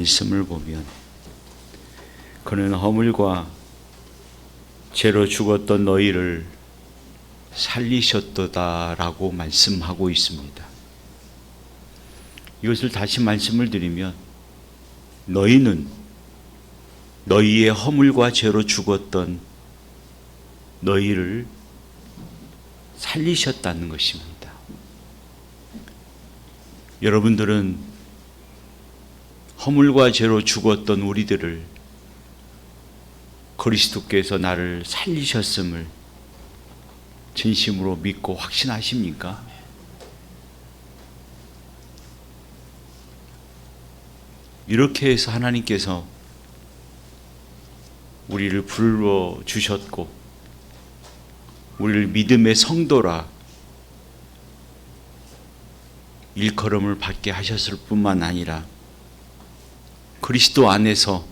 말씀을 보면 그는 허물과 죄로 죽었던 너희를 살리셨도다라고 말씀하고 있습니다. 이것을 다시 말씀을 드리면 너희는 너희의 허물과 죄로 죽었던 너희를 살리셨다는 것입니다. 여러분들은 허물과 죄로 죽었던 우리들을 그리스도께서 나를 살리셨음을 진심으로 믿고 확신하십니까? 이렇게 해서 하나님께서 우리를 불러주셨고 우리를 믿음의 성도라 일컬음을 받게 하셨을 뿐만 아니라 그리스도 안에서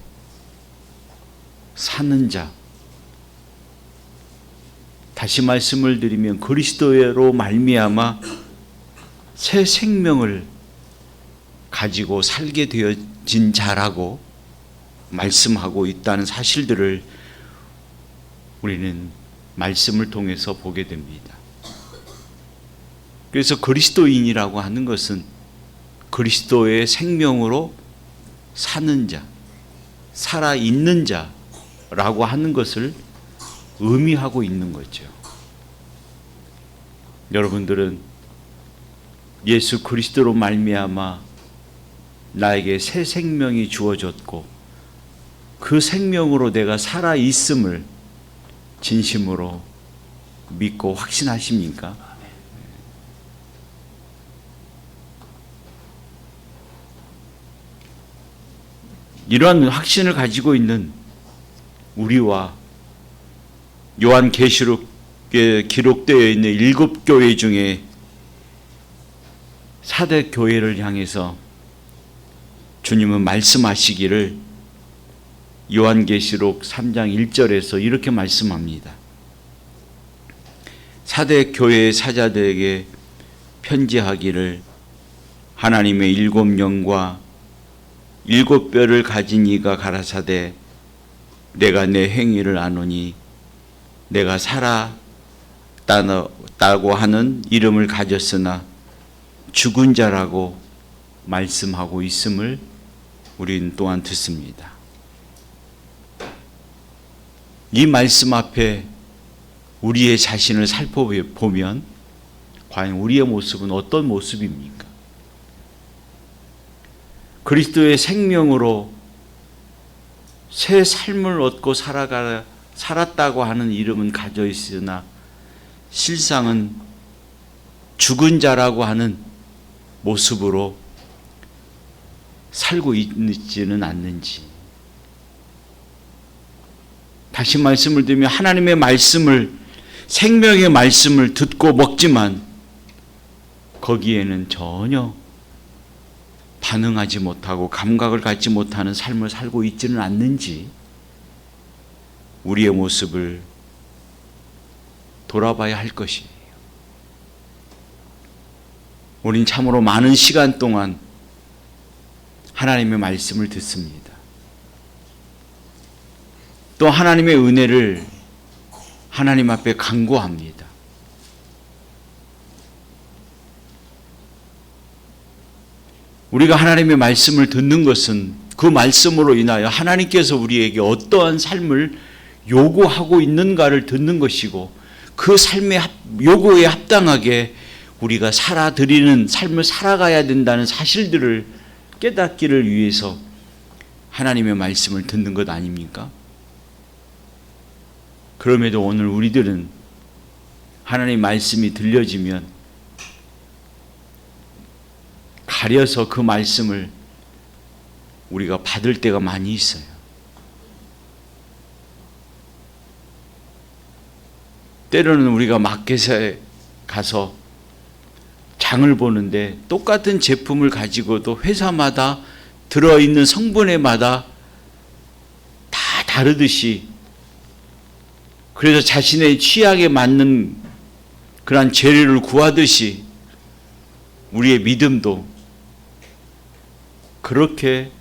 사는 자, 다시 말씀을 드리면 그리스도로 말미암아 새 생명을 가지고 살게 되어진 자라고 말씀하고 있다는 사실들을 우리는 말씀을 통해서 보게 됩니다. 그래서 그리스도인이라고 하는 것은 그리스도의 생명으로 사는 자, 살아있는 자라고 하는 것을 의미하고 있는 거죠. 여러분들은 예수 그리스도로 말미암아 나에게 새 생명이 주어졌고 그 생명으로 내가 살아있음을 진심으로 믿고 확신하십니까? 이러한 확신을 가지고 있는 우리와 요한계시록에 기록되어 있는 7교회 중에 4대 교회를 향해서 주님은 말씀하시기를 요한계시록 3장 1절에서 이렇게 말씀합니다. 4대 교회의 사자들에게 편지하기를 하나님의 7영과 7뼈를 가진 이가 가라사대 내가 내 행위를 아노니 내가 살았다고 하는 이름을 가졌으나 죽은 자라고 말씀하고 있음을 우리는 또한 듣습니다. 이 말씀 앞에 우리의 자신을 살펴보면 과연 우리의 모습은 어떤 모습입니까? 그리스도의 생명으로 새 삶을 얻고 살았다고 하는 이름은 가져 있으나 실상은 죽은 자라고 하는 모습으로 살고 있지는 않는지. 다시 말씀을 드리면 하나님의 말씀을, 생명의 말씀을 듣고 먹지만 거기에는 전혀 반응하지 못하고 감각을 갖지 못하는 삶을 살고 있지는 않는지 우리의 모습을 돌아봐야 할 것이에요. 우린 참으로 많은 시간 동안 하나님의 말씀을 듣습니다. 또 하나님의 은혜를 하나님 앞에 간구합니다. 우리가 하나님의 말씀을 듣는 것은 그 말씀으로 인하여 하나님께서 우리에게 어떠한 삶을 요구하고 있는가를 듣는 것이고 그 삶의 요구에 합당하게 우리가 살아드리는 삶을 살아가야 된다는 사실들을 깨닫기를 위해서 하나님의 말씀을 듣는 것 아닙니까? 그럼에도 오늘 우리들은 하나님의 말씀이 들려지면 가려서 그 말씀을 우리가 받을 때가 많이 있어요. 때로는 우리가 마켓에 가서 장을 보는데 똑같은 제품을 가지고도 회사마다 들어있는 성분에마다 다 다르듯이 그래서 자신의 취향에 맞는 그러한 재료를 구하듯이 우리의 믿음도 그렇게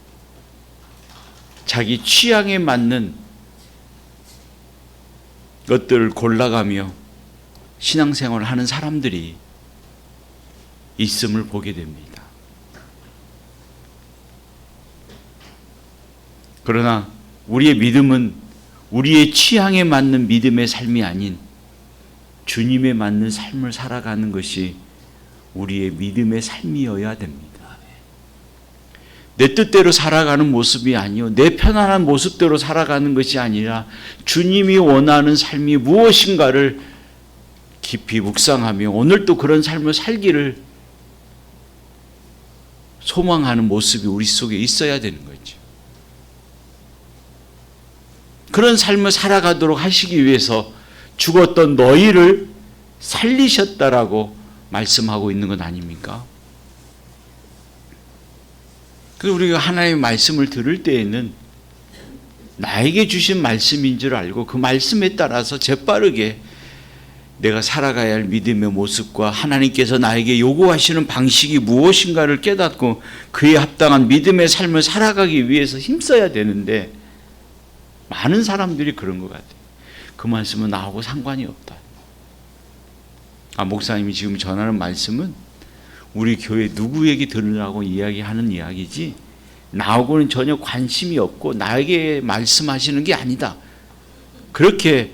자기 취향에 맞는 것들을 골라가며 신앙생활을 하는 사람들이 있음을 보게 됩니다. 그러나 우리의 믿음은 우리의 취향에 맞는 믿음의 삶이 아닌 주님에 맞는 삶을 살아가는 것이 우리의 믿음의 삶이어야 됩니다. 내 뜻대로 살아가는 모습이 아니요, 내 편안한 모습대로 살아가는 것이 아니라 주님이 원하는 삶이 무엇인가를 깊이 묵상하며 오늘 또 그런 삶을 살기를 소망하는 모습이 우리 속에 있어야 되는 거죠. 그런 삶을 살아가도록 하시기 위해서 죽었던 너희를 살리셨다라고 말씀하고 있는 것 아닙니까? 그래서 우리가 하나님의 말씀을 들을 때에는 나에게 주신 말씀인 줄 알고 그 말씀에 따라서 재빠르게 내가 살아가야 할 믿음의 모습과 하나님께서 나에게 요구하시는 방식이 무엇인가를 깨닫고 그에 합당한 믿음의 삶을 살아가기 위해서 힘써야 되는데 많은 사람들이 그런 것 같아요. 그 말씀은 나하고 상관이 없다. 목사님이 지금 전하는 말씀은 우리 교회 누구에게 들으라고 이야기하는 이야기지 나하고는 전혀 관심이 없고 나에게 말씀하시는 게 아니다. 그렇게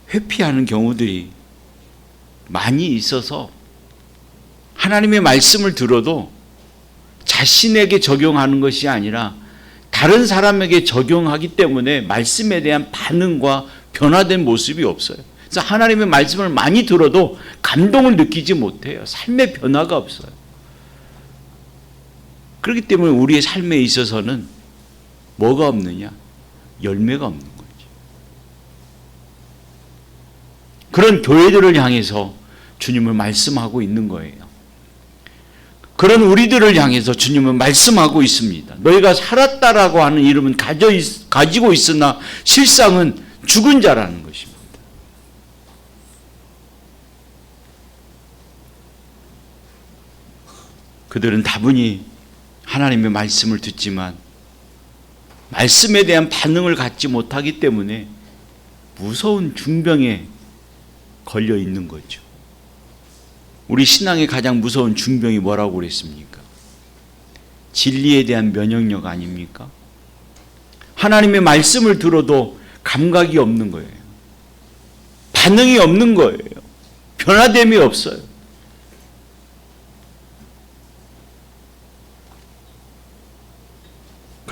회피하는 경우들이 많이 있어서 하나님의 말씀을 들어도 자신에게 적용하는 것이 아니라 다른 사람에게 적용하기 때문에 말씀에 대한 반응과 변화된 모습이 없어요. 그래서 하나님의 말씀을 많이 들어도 감동을 느끼지 못해요. 삶의 변화가 없어요. 그렇기 때문에 우리의 삶에 있어서는 뭐가 없느냐? 열매가 없는 거죠. 그런 교회들을 향해서 주님을 말씀하고 있는 거예요. 그런 우리들을 향해서 주님은 말씀하고 있습니다. 너희가 살았다라고 하는 이름은 가지고 있으나 실상은 죽은 자라는 것입니다. 그들은 다분히 하나님의 말씀을 듣지만 말씀에 대한 반응을 갖지 못하기 때문에 무서운 중병에 걸려 있는 거죠. 우리 신앙의 가장 무서운 중병이 뭐라고 그랬습니까? 진리에 대한 면역력 아닙니까? 하나님의 말씀을 들어도 감각이 없는 거예요. 반응이 없는 거예요. 변화됨이 없어요.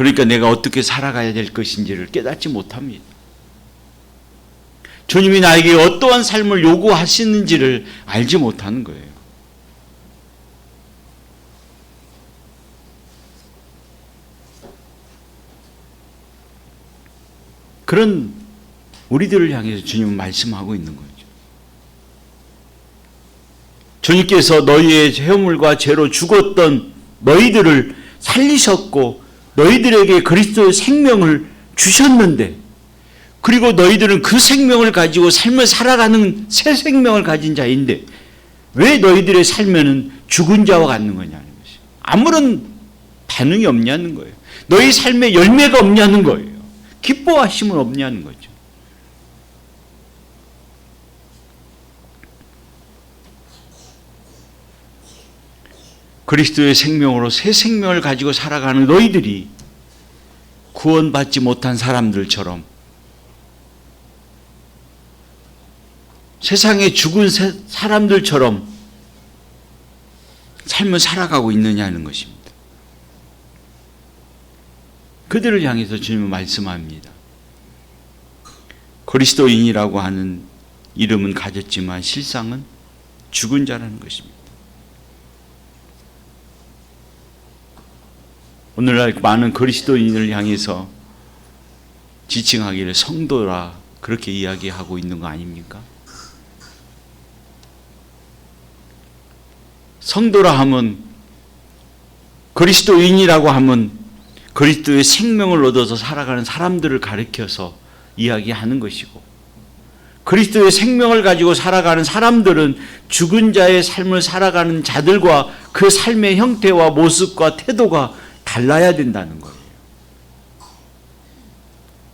그러니까 내가 어떻게 살아가야 될 것인지를 깨닫지 못합니다. 주님이 나에게 어떠한 삶을 요구하시는지를 알지 못하는 거예요. 그런 우리들을 향해서 주님은 말씀하고 있는 거죠. 주님께서 너희의 허물과 죄로 죽었던 너희들을 살리셨고 너희들에게 그리스도의 생명을 주셨는데 그리고 너희들은 그 생명을 가지고 삶을 살아가는 새 생명을 가진 자인데 왜 너희들의 삶에는 죽은 자와 같는 거냐는 것이 아무런 반응이 없냐는 거예요. 너희 삶에 열매가 없냐는 거예요. 기뻐하심은 없냐는 거죠. 그리스도의 생명으로 새 생명을 가지고 살아가는 너희들이 구원받지 못한 사람들처럼 세상에 죽은 사람들처럼 삶을 살아가고 있느냐는 것입니다. 그들을 향해서 주님은 말씀합니다. 그리스도인이라고 하는 이름은 가졌지만 실상은 죽은 자라는 것입니다. 오늘날 많은 그리스도인을 향해서 지칭하기를 성도라 그렇게 이야기하고 있는 거 아닙니까? 성도라 하면 그리스도인이라고 하면 그리스도의 생명을 얻어서 살아가는 사람들을 가리켜서 이야기하는 것이고 그리스도의 생명을 가지고 살아가는 사람들은 죽은 자의 삶을 살아가는 자들과 그 삶의 형태와 모습과 태도가 달라야 된다는 거예요.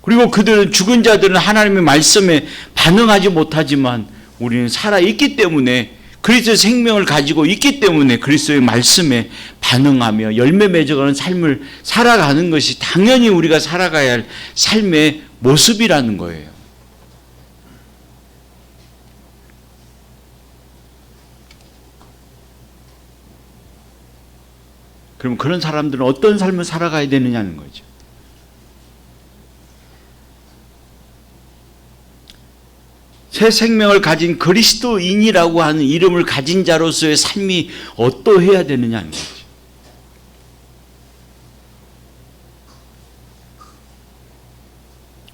그리고 그들은, 죽은 자들은 하나님의 말씀에 반응하지 못하지만 우리는 살아있기 때문에, 그리스도의 생명을 가지고 있기 때문에 그리스도의 말씀에 반응하며 열매 맺어가는 삶을 살아가는 것이 당연히 우리가 살아가야 할 삶의 모습이라는 거예요. 그럼 그런 사람들은 어떤 삶을 살아가야 되느냐는 거죠. 새 생명을 가진 그리스도인이라고 하는 이름을 가진 자로서의 삶이 어떠해야 되느냐는 거죠.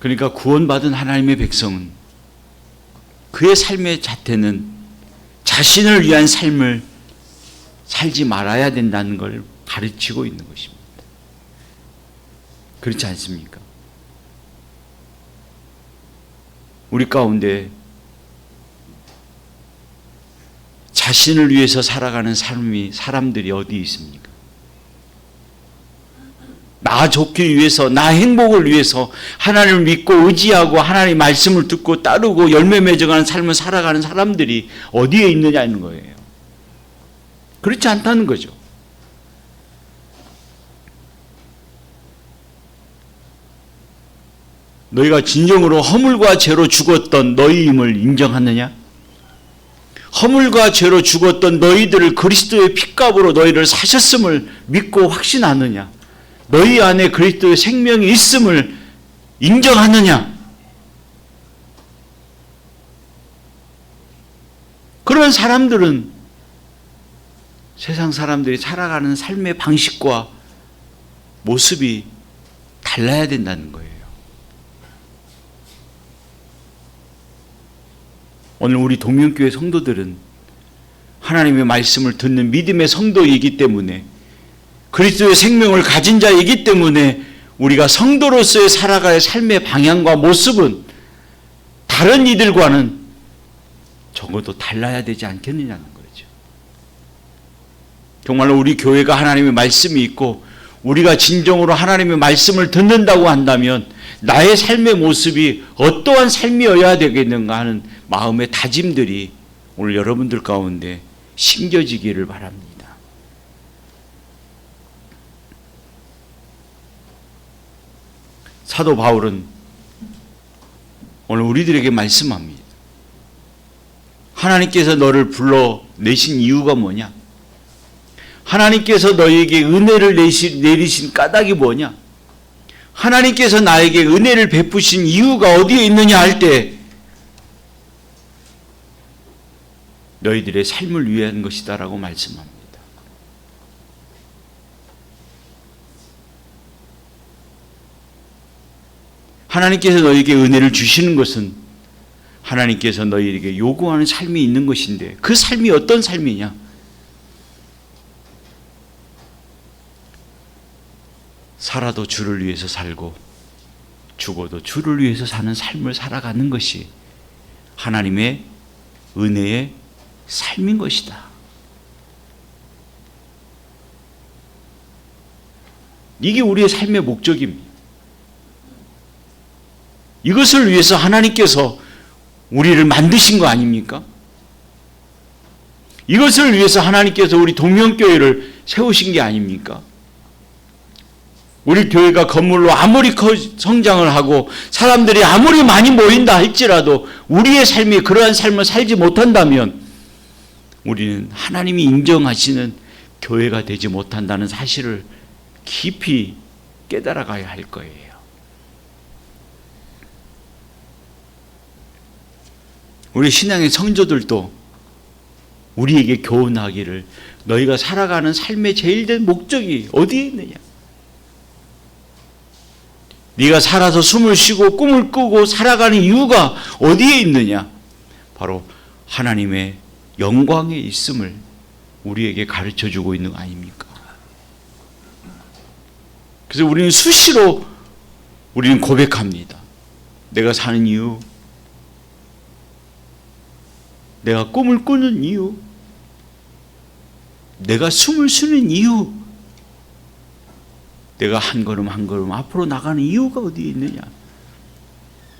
그러니까 구원받은 하나님의 백성은 그의 삶의 자태는 자신을 위한 삶을 살지 말아야 된다는 걸 가르치고 있는 것입니다. 그렇지 않습니까? 우리 가운데 자신을 위해서 살아가는 사람들이 어디 있습니까? 나 좋기 위해서, 나 행복을 위해서 하나님을 믿고 의지하고 하나님의 말씀을 듣고 따르고 열매 맺어가는 삶을 살아가는 사람들이 어디에 있느냐는 거예요. 그렇지 않다는 거죠. 너희가 진정으로 허물과 죄로 죽었던 너희임을 인정하느냐? 허물과 죄로 죽었던 너희들을 그리스도의 핏값으로 너희를 사셨음을 믿고 확신하느냐? 너희 안에 그리스도의 생명이 있음을 인정하느냐? 그런 사람들은 세상 사람들이 살아가는 삶의 방식과 모습이 달라야 된다는 거예요. 오늘 우리 동명교회 성도들은 하나님의 말씀을 듣는 믿음의 성도이기 때문에, 그리스도의 생명을 가진 자이기 때문에 우리가 성도로서의 살아가야 할 삶의 방향과 모습은 다른 이들과는 적어도 달라야 되지 않겠느냐는 거죠. 정말로 우리 교회가 하나님의 말씀이 있고 우리가 진정으로 하나님의 말씀을 듣는다고 한다면 나의 삶의 모습이 어떠한 삶이어야 되겠는가 하는 마음의 다짐들이 오늘 여러분들 가운데 심겨지기를 바랍니다. 사도 바울은 오늘 우리들에게 말씀합니다. 하나님께서 너를 불러내신 이유가 뭐냐? 하나님께서 너에게 은혜를 내리신 까닭이 뭐냐? 하나님께서 나에게 은혜를 베푸신 이유가 어디에 있느냐 할 때 너희들의 삶을 위한 것이다라고 말씀합니다. 하나님께서 너희에게 은혜를 주시는 것은 하나님께서 너희에게 요구하는 삶이 있는 것인데, 그 삶이 어떤 삶이냐? 살아도 주를 위해서 살고 죽어도 주를 위해서 사는 삶을 살아가는 것이 하나님의 은혜의 삶인 것이다. 이게 우리의 삶의 목적입니다. 이것을 위해서 하나님께서 우리를 만드신 거 아닙니까? 이것을 위해서 하나님께서 우리 동명교회를 세우신 게 아닙니까? 우리 교회가 건물로 아무리 성장을 하고 사람들이 아무리 많이 모인다 할지라도 우리의 삶이 그러한 삶을 살지 못한다면 우리는 하나님이 인정하시는 교회가 되지 못한다는 사실을 깊이 깨달아가야 할 거예요. 우리 신앙의 성도들도 우리에게 교훈하기를, 너희가 살아가는 삶의 제일 된 목적이 어디에 있느냐? 네가 살아서 숨을 쉬고 꿈을 꾸고 살아가는 이유가 어디에 있느냐? 바로 하나님의 영광에 있음을 우리에게 가르쳐주고 있는 거 아닙니까? 그래서 우리는 수시로 고백합니다. 내가 사는 이유, 내가 꿈을 꾸는 이유, 내가 숨을 쉬는 이유, 내가 한 걸음 한 걸음 앞으로 나가는 이유가 어디에 있느냐?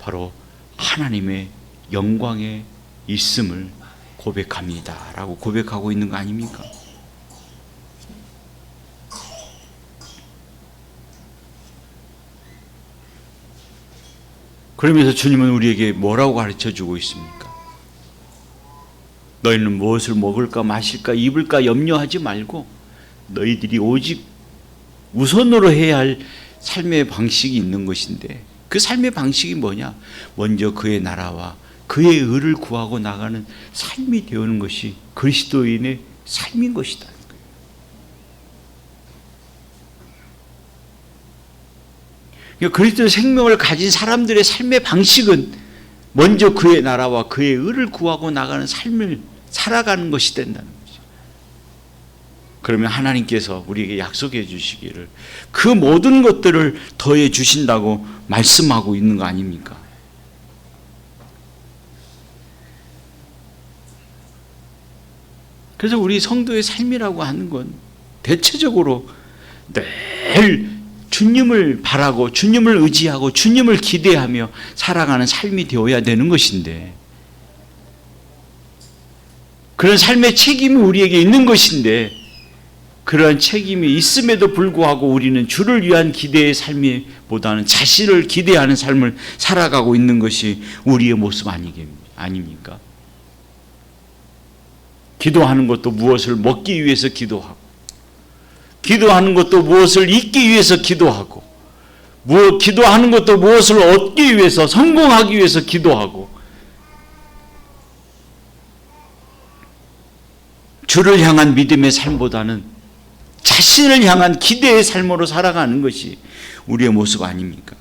바로 하나님의 영광에 있음을 고백합니다 라고 고백하고 있는 거 아닙니까? 그러면서 주님은 우리에게 뭐라고 가르쳐주고 있습니까? 너희는 무엇을 먹을까 마실까 입을까 염려하지 말고 너희들이 오직 우선으로 해야 할 삶의 방식이 있는 것인데, 그 삶의 방식이 뭐냐? 먼저 그의 나라와 그의 의를 구하고 나가는 삶이 되는 것이 그리스도인의 삶인 것이다. 그러니까 그리스도의 생명을 가진 사람들의 삶의 방식은 먼저 그의 나라와 그의 의를 구하고 나가는 삶을 살아가는 것이 된다는 거죠. 그러면 하나님께서 우리에게 약속해 주시기를 그 모든 것들을 더해 주신다고 말씀하고 있는 거 아닙니까? 그래서 우리 성도의 삶이라고 하는 건 대체적으로 늘 주님을 바라고 주님을 의지하고 주님을 기대하며 살아가는 삶이 되어야 되는 것인데, 그런 삶의 책임이 우리에게 있는 것인데, 그러한 책임이 있음에도 불구하고 우리는 주를 위한 기대의 삶보다는 자신을 기대하는 삶을 살아가고 있는 것이 우리의 모습 아닙니까? 기도하는 것도 무엇을 먹기 위해서 기도하고, 기도하는 것도 무엇을 잊기 위해서 기도하고, 기도하는 것도 무엇을 얻기 위해서, 성공하기 위해서 기도하고, 주를 향한 믿음의 삶보다는 자신을 향한 기대의 삶으로 살아가는 것이 우리의 모습 아닙니까?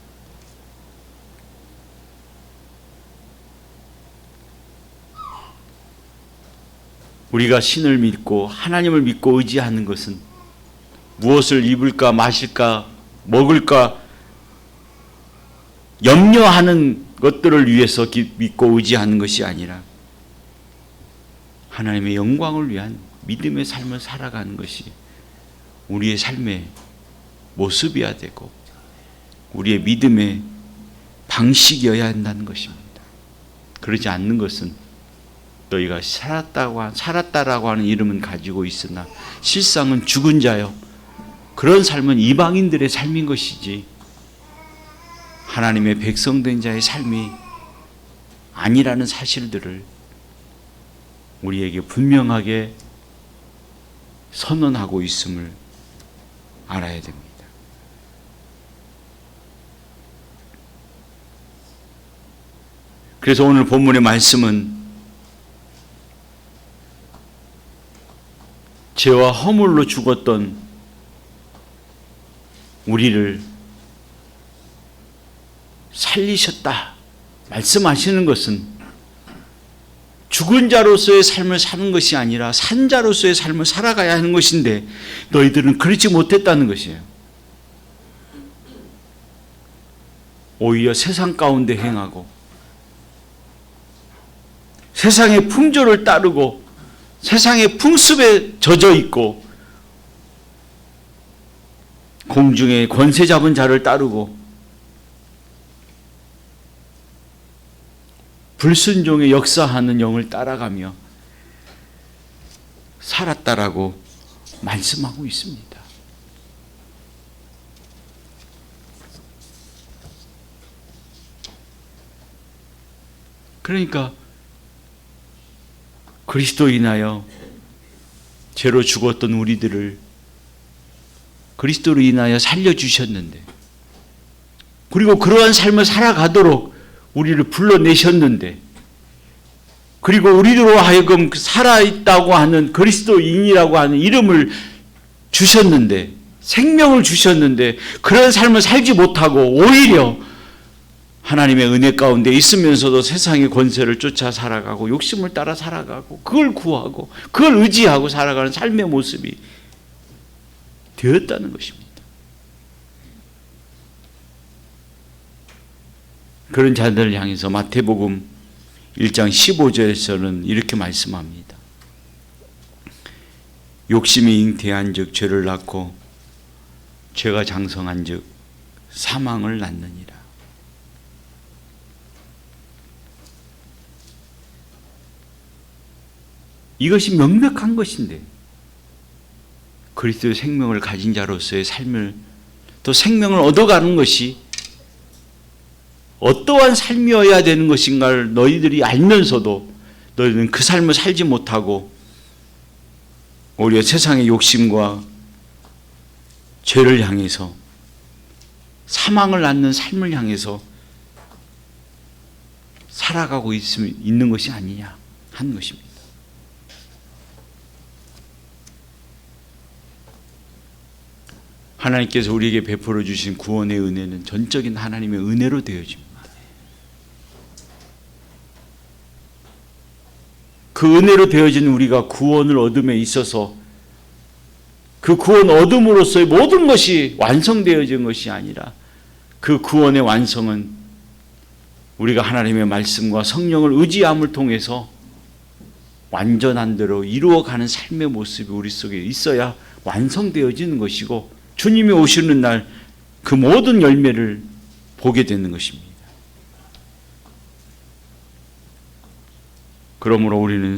우리가 신을 믿고 하나님을 믿고 의지하는 것은 무엇을 입을까 마실까 먹을까 염려하는 것들을 위해서 믿고 의지하는 것이 아니라 하나님의 영광을 위한 믿음의 삶을 살아가는 것이 우리의 삶의 모습이어야 되고 우리의 믿음의 방식이어야 한다는 것입니다. 그러지 않는 것은 너희가 살았다라고 하는 이름은 가지고 있으나 실상은 죽은 자요. 그런 삶은 이방인들의 삶인 것이지 하나님의 백성된 자의 삶이 아니라는 사실들을 우리에게 분명하게 선언하고 있음을 알아야 됩니다. 그래서 오늘 본문의 말씀은 죄와 허물로 죽었던 우리를 살리셨다 말씀하시는 것은 죽은 자로서의 삶을 사는 것이 아니라 산 자로서의 삶을 살아가야 하는 것인데 너희들은 그렇지 못했다는 것이에요. 오히려 세상 가운데 행하고 세상의 풍조를 따르고 세상의 풍습에 젖어 있고 공중에 권세 잡은 자를 따르고 불순종의 역사하는 영을 따라가며 살았다라고 말씀하고 있습니다. 그러니까 그리스도로 인하여 죄로 죽었던 우리들을 그리스도로 인하여 살려주셨는데, 그리고 그러한 삶을 살아가도록 우리를 불러내셨는데, 그리고 우리로 하여금 살아있다고 하는 그리스도인이라고 하는 이름을 주셨는데, 생명을 주셨는데 그런 삶을 살지 못하고 오히려 하나님의 은혜 가운데 있으면서도 세상의 권세를 쫓아 살아가고 욕심을 따라 살아가고 그걸 구하고 그걸 의지하고 살아가는 삶의 모습이 되었다는 것입니다. 그런 자들을 향해서 마태복음 1장 15절에서는 이렇게 말씀합니다. 욕심이 잉태한 즉 죄를 낳고 죄가 장성한 즉 사망을 낳느니라. 이것이 명백한 것인데 그리스도의 생명을 가진 자로서의 삶을 또 생명을 얻어가는 것이 어떠한 삶이어야 되는 것인가를 너희들이 알면서도 너희들은 그 삶을 살지 못하고 오히려 세상의 욕심과 죄를 향해서 사망을 낳는 삶을 향해서 살아가고 있는 것이 아니냐 하는 것입니다. 하나님께서 우리에게 베풀어 주신 구원의 은혜는 전적인 하나님의 은혜로 되어집니다. 그 은혜로 되어진 우리가 구원을 얻음에 있어서 그 구원 얻음으로써의 모든 것이 완성되어진 것이 아니라 그 구원의 완성은 우리가 하나님의 말씀과 성령을 의지함을 통해서 완전한 대로 이루어가는 삶의 모습이 우리 속에 있어야 완성되어지는 것이고 주님이 오시는 날 그 모든 열매를 보게 되는 것입니다. 그러므로 우리는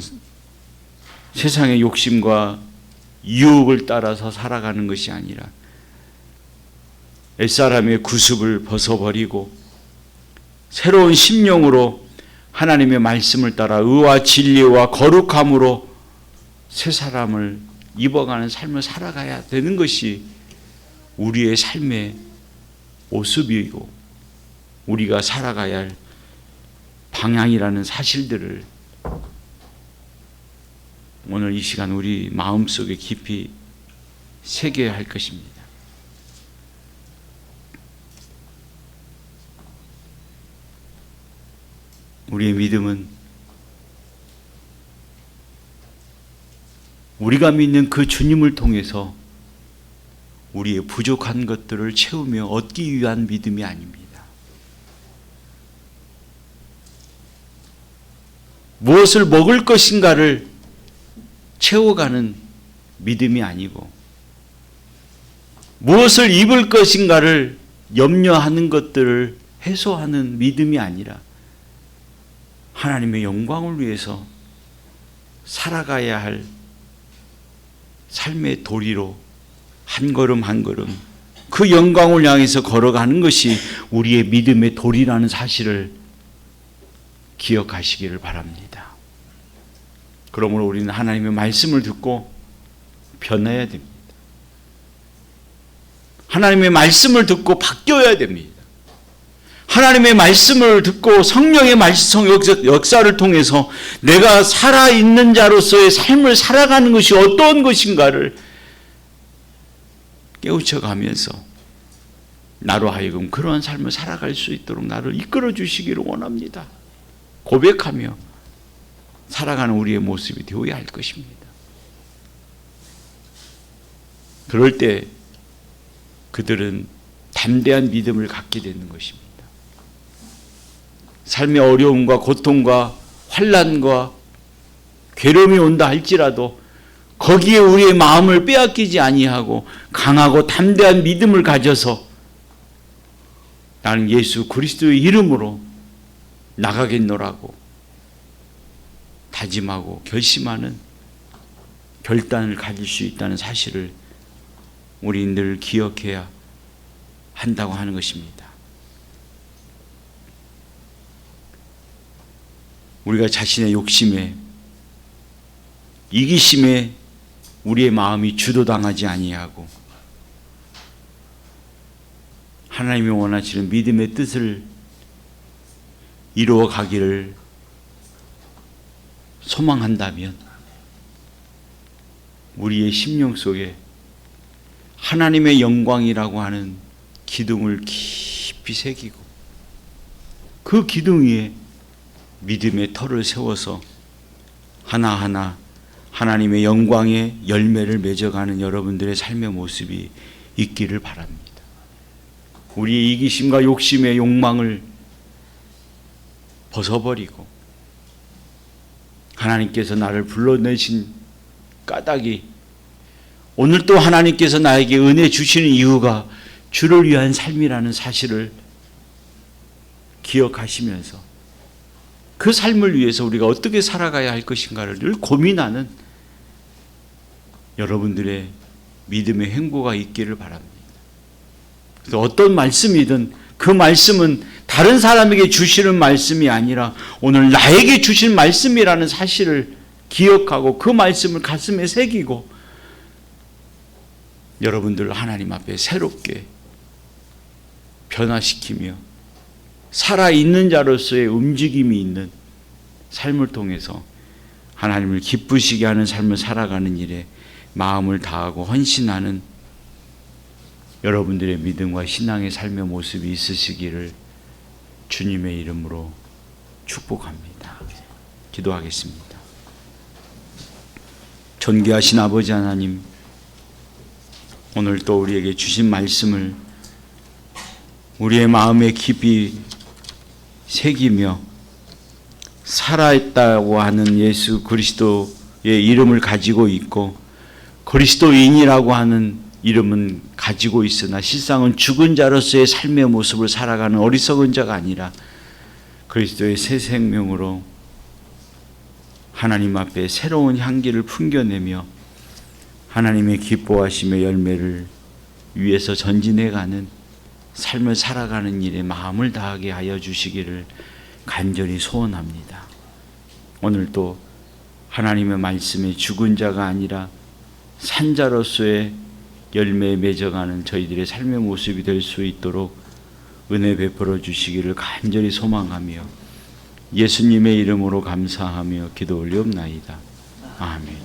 세상의 욕심과 유혹을 따라서 살아가는 것이 아니라 옛사람의 구습을 벗어버리고 새로운 심령으로 하나님의 말씀을 따라 의와 진리와 거룩함으로 새 사람을 입어가는 삶을 살아가야 되는 것이 우리의 삶의 모습이고 우리가 살아가야 할 방향이라는 사실들을 오늘 이 시간 우리 마음속에 깊이 새겨야 할 것입니다. 우리의 믿음은 우리가 믿는 그 주님을 통해서 우리의 부족한 것들을 채우며 얻기 위한 믿음이 아닙니다. 무엇을 먹을 것인가를 채워가는 믿음이 아니고 무엇을 입을 것인가를 염려하는 것들을 해소하는 믿음이 아니라 하나님의 영광을 위해서 살아가야 할 삶의 도리로 한 걸음 한 걸음 그 영광을 향해서 걸어가는 것이 우리의 믿음의 도리라는 사실을 기억하시기를 바랍니다. 그러므로 우리는 하나님의 말씀을 듣고 변해야 됩니다. 하나님의 말씀을 듣고 바뀌어야 됩니다. 하나님의 말씀을 듣고 성령의 말씀 역사를 통해서 내가 살아있는 자로서의 삶을 살아가는 것이 어떤 것인가를 깨우쳐가면서 나로 하여금 그러한 삶을 살아갈 수 있도록 나를 이끌어 주시기를 원합니다. 고백하며 살아가는 우리의 모습이 되어야 할 것입니다. 그럴 때 그들은 담대한 믿음을 갖게 되는 것입니다. 삶의 어려움과 고통과 환난과 괴로움이 온다 할지라도 거기에 우리의 마음을 빼앗기지 아니하고 강하고 담대한 믿음을 가져서 나는 예수 그리스도의 이름으로 나가겠노라고 다짐하고 결심하는 결단을 가질 수 있다는 사실을 우리 늘 기억해야 한다고 하는 것입니다. 우리가 자신의 욕심에 이기심에 우리의 마음이 주도당하지 아니하고 하나님이 원하시는 믿음의 뜻을 이루어 가기를 소망한다면 우리의 심령 속에 하나님의 영광이라고 하는 기둥을 깊이 새기고 그 기둥 위에 믿음의 터를 세워서 하나하나 하나님의 영광의 열매를 맺어가는 여러분들의 삶의 모습이 있기를 바랍니다. 우리의 이기심과 욕심의 욕망을 벗어버리고 하나님께서 나를 불러내신 까닭이 오늘 또 하나님께서 나에게 은혜 주시는 이유가 주를 위한 삶이라는 사실을 기억하시면서 그 삶을 위해서 우리가 어떻게 살아가야 할 것인가를 늘 고민하는 여러분들의 믿음의 행보가 있기를 바랍니다. 그래서 어떤 말씀이든 그 말씀은 다른 사람에게 주시는 말씀이 아니라 오늘 나에게 주신 말씀이라는 사실을 기억하고 그 말씀을 가슴에 새기고 여러분들 하나님 앞에 새롭게 변화시키며 살아있는 자로서의 움직임이 있는 삶을 통해서 하나님을 기쁘시게 하는 삶을 살아가는 일에 마음을 다하고 헌신하는 여러분들의 믿음과 신앙의 삶의 모습이 있으시기를 주님의 이름으로 축복합니다. 기도하겠습니다. 존귀하신 아버지 하나님, 오늘 또 우리에게 주신 말씀을 우리의 마음에 깊이 새기며 살아있다고 하는 예수 그리스도의 이름을 가지고 있고 그리스도인이라고 하는 이름은 가지고 있으나 실상은 죽은 자로서의 삶의 모습을 살아가는 어리석은 자가 아니라 그리스도의 새 생명으로 하나님 앞에 새로운 향기를 풍겨내며 하나님의 기뻐하심의 열매를 위해서 전진해가는 삶을 살아가는 일에 마음을 다하게 하여 주시기를 간절히 소원합니다. 오늘도 하나님의 말씀에 죽은 자가 아니라 산자로서의 열매에 맺어가는 저희들의 삶의 모습이 될 수 있도록 은혜 베풀어 주시기를 간절히 소망하며 예수님의 이름으로 감사하며 기도 올리옵나이다. 아멘.